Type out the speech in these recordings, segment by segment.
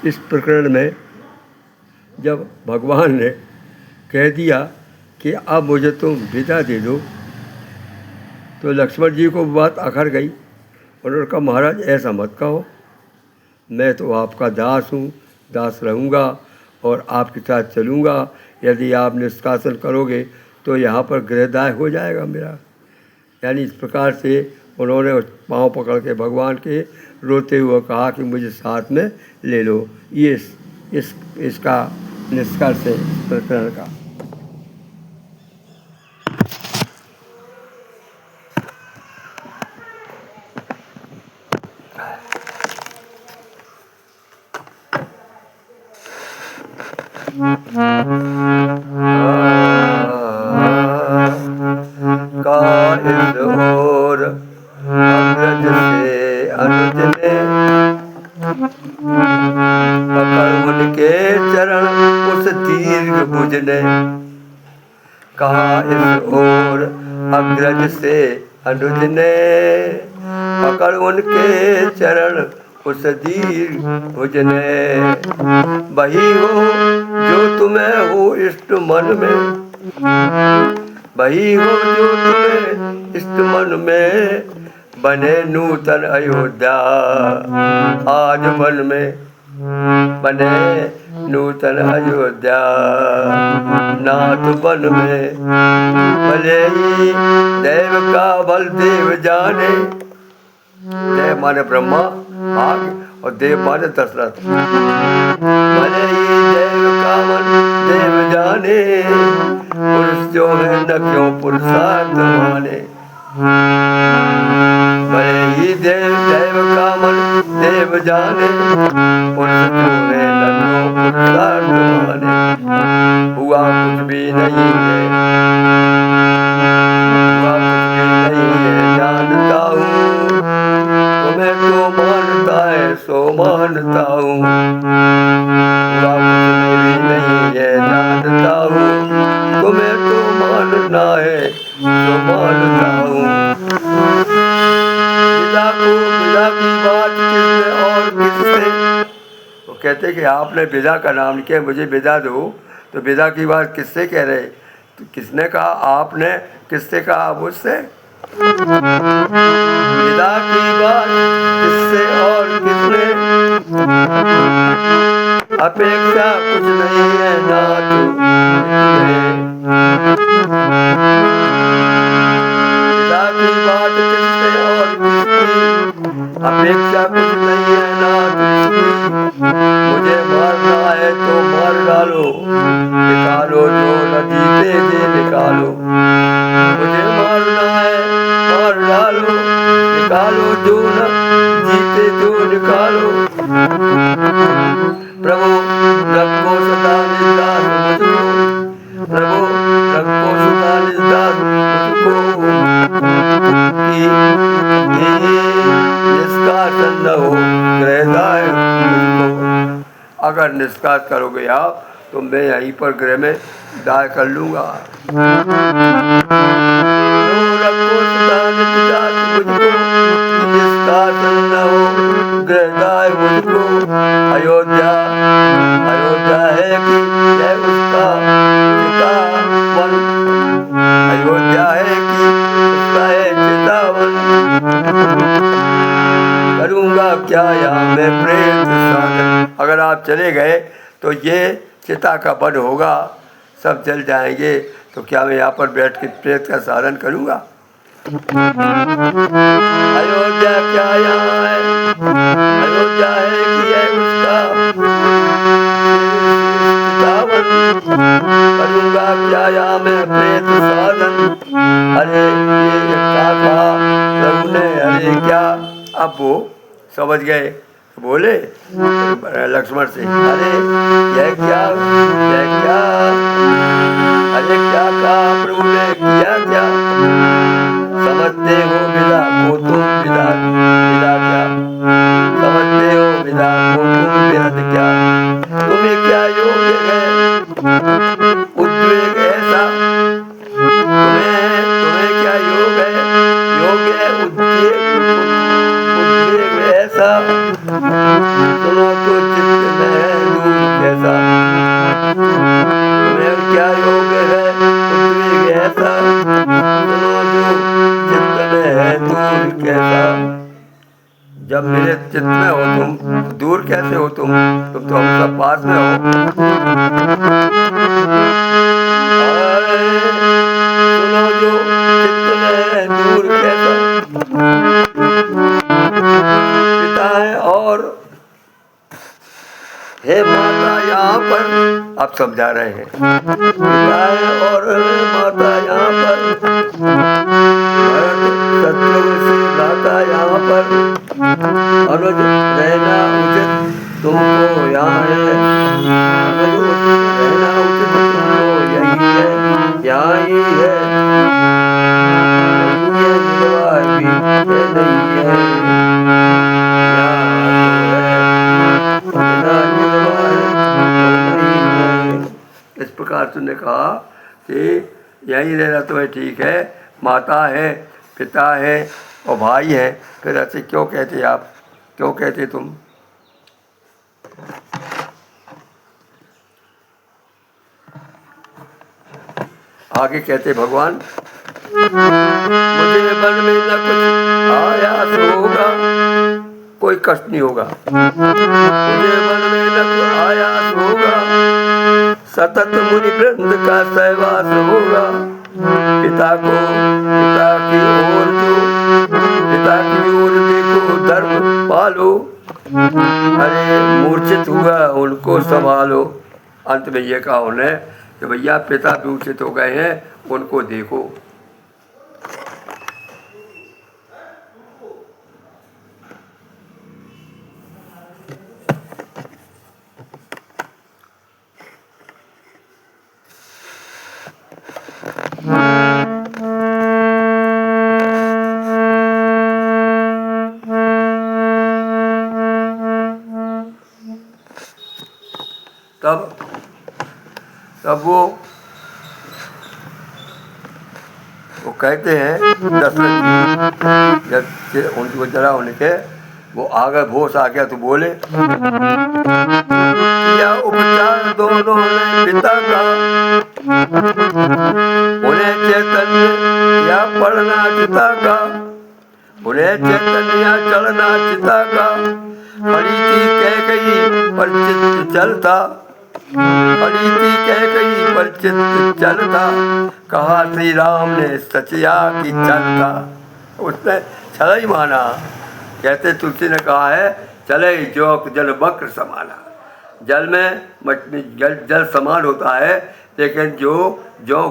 इस प्रकरण में जब भगवान ने कह दिया कि अब मुझे तुम विदा दे दो, तो लक्ष्मण जी को बात अखर गई। उन्होंने कहा महाराज ऐसा मत कहो, मैं तो आपका दास हूँ, दास रहूँगा और आपके साथ चलूँगा। यदि आप निष्कासन करोगे तो यहाँ पर गृहदाय हो जाएगा मेरा। यानी इस प्रकार से उन्होंने पाँव पकड़ के भगवान के रोते हुए कहा कि मुझे साथ में ले लो। ये इसका निष्कर्ष है प्रकरण का। कहा इस ओर अग्रज से अनुज ने, पकड़ उनके चरण उस दीर्घ भुज ने। वही हो जो तुम्हें हो इष्ट मन में, वही हो जो तुम्हें इष्ट मन में, बने नूतन अयोध्या आज वन में, बने नूतन अयोध्या नाथ वन में। भले ही देव का बल देव जाने, देव माने ब्रह्मा आग और देव माने दशरथ। भले ही देव का बल देव जाने, पुरुष जो है न क्यों पुरुषार्थ माने। भले ही देव का मन देव जाने, पुरुष जो है न क्यों पुरुषार्थ माने। हुआ कुछ भी नहीं है, हुआ कुछ भी नहीं है जानता हूँ, तुम्हें तो मानता है सो मानता हूँ। हुआ कुछ भी नहीं है जानता हूँ, तुम्हें तो मानना है सो मानता हूँ। विदा की बात किसने और किससे, वो कहते कि आपने विदा का नाम किया, मुझे विदा दो, तो विदा की बात किससे कह रहे? तो किसने कहा? आपने। किससे कहा? मुझसे। विदा की बात किससे और किसने, अपेक्षा कुछ नहीं है नाथ विदा की बात किससे और किसकी, अपेक्षा कुछ नहीं है नाथ इसकी। मुझे मारना है तो मार डालो, निकालो जो न जीते जे निकालो। मुझे मारना है मार डालो, निकालो जो न जीते जो निकालो। प्रभु रखो सदा निदास मुझको, प्रभु रखो सदा निदास मुझको, निष्कासन न हो गृहदाय मुझको। अगर निष्कासन करोगे आप तो मैं यहीं पर गृह में दाय कर लूँगा। रखो सदा निदास मुझको, निष्कासन न हो गृहदाय मुझको। अयोध्या अयोध्या है कि है उसका चितावन, अयोध्या है कि उसका है चितावन। करूँगा क्या यहाँ मैं प्रेत साधन, अगर आप चले गए तो ये चिता का वध होगा, सब जल जाएंगे, तो क्या मैं यहाँ पर बैठ के प्रेत का साधन करूँगा? अयोध्या क्या यहाँ है, अयोध्या है कि है उसका चितावन। करूँगा क्या यहाँ मैं प्रेत साधन। अरे ये कहा प्रभु ने, अरे क्या? अब वो समझ गए, बोले लक्ष्मण से, अरे यह क्या, यह क्या, अरे क्या कहा प्रभु ने, किया क्या? समझते हो विदा को तुम विदा, विदा क्या समझते हो विदा को तुम विरद क्या? तुम्हें क्या योग्य है उद्वेग ऐसा, तुम्हें क्या योग है, योग्य है उद्वेग ऐसा। सुनो तो चित्त में कैसे हो तुम तो हम सब पास में हो। सुनो जो चित्त में दूर कैसा पिता है और हे माता यहाँ पर आप समझा रहे हैं। पिता है और माता यहाँ पर शत्रु से लाता यहाँ पर अनुज रहना उचित तुमको यहाँ है। अनुज रहना उचित तुमको यही है, यहाँ ही है। नहीं है निर्वाह भी नहीं है, इस प्रकार तुमने कहा कि यहीं रहना तुम्हें ठीक है। माता है, पिता है और भाई है, फिर ऐसे क्यों कहते आप, क्यों कहते तुम? आगे कहते भगवान, मुझे मन में न कुछ आयास होगा, कोई कष्ट नहीं होगा। मुझे मन में न कुछ आयास होगा, सतत मुनि वृंद का सहवास होगा। पिता की ओर जो पिता की ओर देखो धर्म पालो, अरे मूर्छित हुआ उनको संभालो। अंत में ये कहा उन्हें कि भैया पिता भी मूर्छित हो गए हैं, उनको देखो। तब वो कहते हैं दशरथ जब उनको जरा होने के वो आगे होश आ गया तो बोले, या उपचार दोनों ने पिता का, उन्हें चैतन्य या पढ़ना चिता का, उन्हें चैतन्य या चलना चिता का। फरीती कह गई पर चित्त चलता, फरीती कह गई पर चित्त चलता। कहा श्री राम ने सचिया की चलता, उसने छल ही माना। कहते तुलसी ने कहा है चले जोक जल वक्र समाना। जल में जल समान होता है, लेकिन जो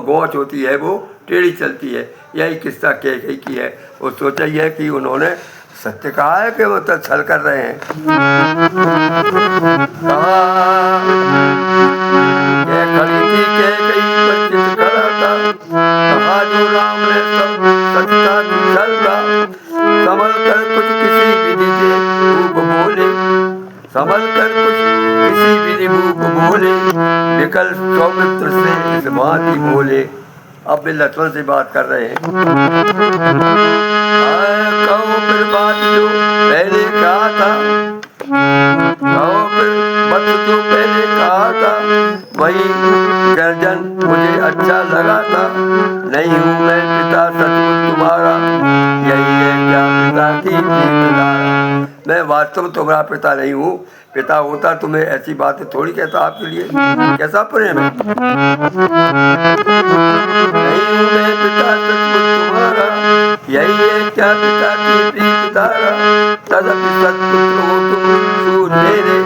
गोच होती है वो टेढ़ी चलती है। यही किस्सा कह की है। वो सोचा ही है कि उन्होंने सत्य कहा है कि वो तो छल कर रहे हैं। खड़ी थी कह गई पर चित खड़ा था। कहा जो राम ने सब सचता चलता। संभल कर कुछ किसी विधि से भूप बोले, संभल कर कुछ किसी विधि भूप बोले। विकल सौमित्र से इस भांति बोले। अब वे लक्ष्मण से बात कर रहे हैं। कहो फिर बात जो पहले कहा था, कहो फिर बात जो पहले कहा था। वही गर्जन मुझे अच्छा लगा था। नहीं हूँ मैं पिता सचमुच तुम्हारा, यही है क्या पिता की प्रीत। मैं वास्तव में तुम्हारा पिता नहीं हूँ। पिता होता तुम्हें ऐसी बातें थोड़ी कहता आपके लिए। कैसा प्रेम है। नहीं हूँ मैं पिता सचमुच तुम्हारा, यही है क्या पिता की प्रीत धारा। तदपि सत्पुत्र हो तुम सूर मेरे।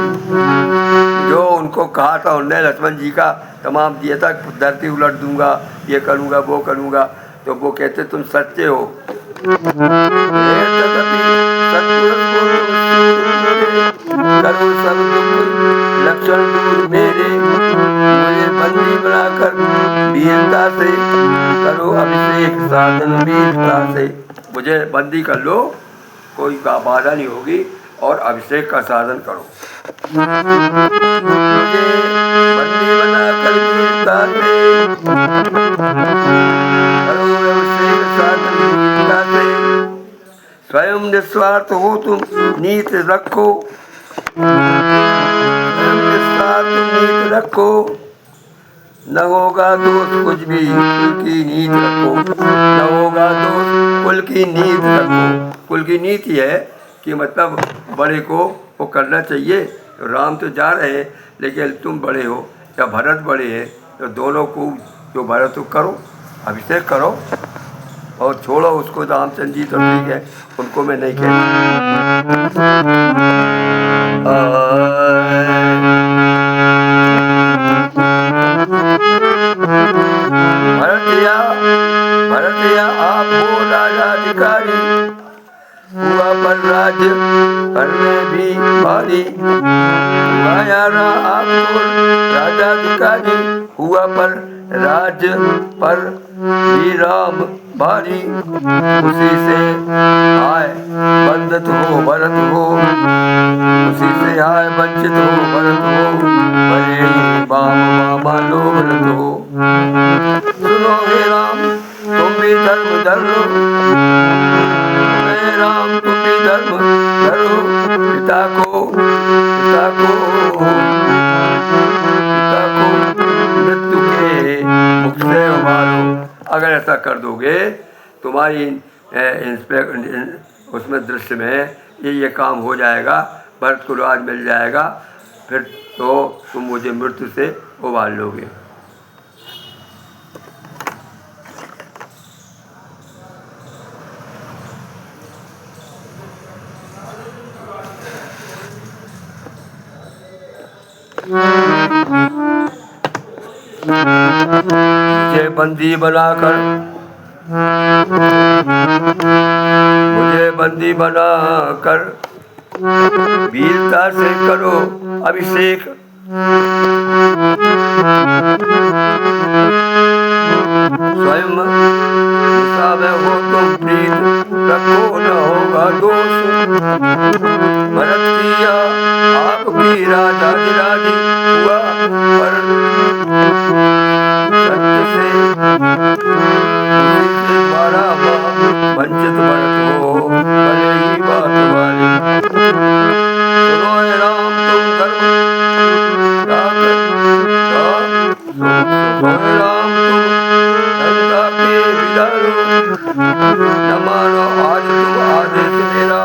जो उनको कहा था उन्होंने लक्ष्मण जी का तमाम दिया था, धरती उलट दूंगा, ये करूँगा वो करूँगा, तो वो कहते तुम सच्चे हो। लक्षण दूर मेरे, मुझे बंदी बनाकर वीरता से करो अभिषेक साधन वीरता से। मुझे बंदी कर लो, कोई बाधा नहीं होगी, और अभिषेक का साधन करो। मुझे बंदी बनाकर वीरता से करो अभिषेक साधन वीरता से। स्वयं निस्वार्थ हो तुम नीत रखो, स्वयं निस्वार्थ नीत रखो। न होगा दोष कुछ भी, कुल की नीत रखो। न होगा दोष कुल की नीत रखो। कुल की नीति है कि मतलब बड़े को वो करना चाहिए, तो राम तो जा रहे हैं, लेकिन तुम बड़े हो या भरत बड़े हैं, तो दोनों को जो भरत को करो, अभिषेक करो और छोड़ो उसको। रामचंद्र जी तो ठीक है, उनको मैं नहीं भरतिया आप हो राजाधिकारी, हुआ पर राज्य करने भी भारी। मायारा आपको राजाधिकारी, हुआ पर राज्य पर भी राम भारी। उसी से आए बंधित हो भरत हो, उसी से आए वंचित हो भरत हो। भले बाम बाबा लो भरत हो। सुनो हे राम तुम भी धर्म धरो, हे राम तुम भी धर्म धरो। पिता को मृत्यु के मुख से उबारो। अगर ऐसा कर दोगे तुम्हारी उसमें दृश्य में ये काम हो जाएगा, भरत को राज मिल जाएगा, फिर तो तुम मुझे मृत्यु से उबाल लोगे। मुझे बंदी बनाकर, मुझे बंदी बनाकर वीरता से करो अभिषेक। स्वयं दिशा में हो तुम प्रीत, रखो न होगा दोष। भरत किया आपकी राजाधिराजी, हुआ पर सत्य से द्वारा वंचित भरत हो। भले ही बात वाली सुनो हे राम तुम धर्म के विधारो। न मानो आज तुम आदेश मेरा,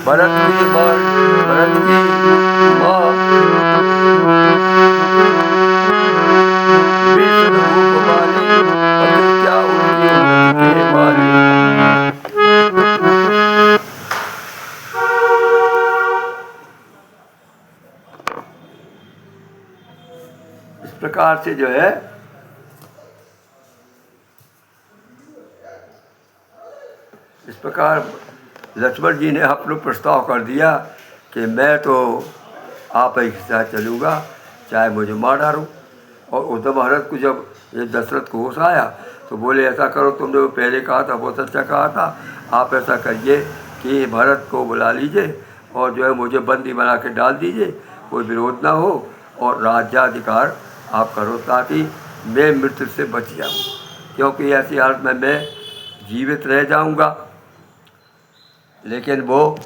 भरत की माँ विष्णु रूप वाली, क्या उनकी उन्नति वाली। इस प्रकार से जो है इस प्रकार लक्ष्मण जी ने अपना प्रस्ताव कर दिया कि मैं तो आप ही के साथ चलूँगा, चाहे मुझे मार डालो। और उद्धव भरत को जब ये दशरथ को होश आया तो बोले ऐसा करो, तुमने वो पहले कहा था बहुत अच्छा कहा था, आप ऐसा करिए कि भरत को बुला लीजिए और जो है मुझे बंदी बना के डाल दीजिए, कोई विरोध ना हो और राज्याधिकार आप करो ताकि मैं मृत्यु से बच जाऊँ, क्योंकि ऐसी हालत में मैं जीवित रह जाऊँगा। लेकिन वो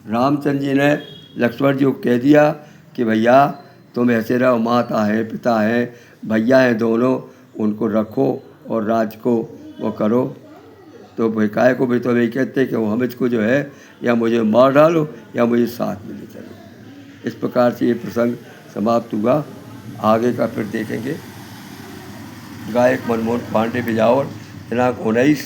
रामचंद्र जी ने लक्ष्मण जी को कह दिया कि भैया तुम ऐसे रहो, माता है पिता है भैया हैं दोनों, उनको रखो और राज को वो करो। तो काय को भी तो वही कहते कि वो हमें को जो है या मुझे मार डालो या मुझे साथ में ले चलो। इस प्रकार से ये प्रसंग समाप्त हुआ। आगे का फिर देखेंगे। गायक मनमोहन पांडे बिजावर, दिनांक 19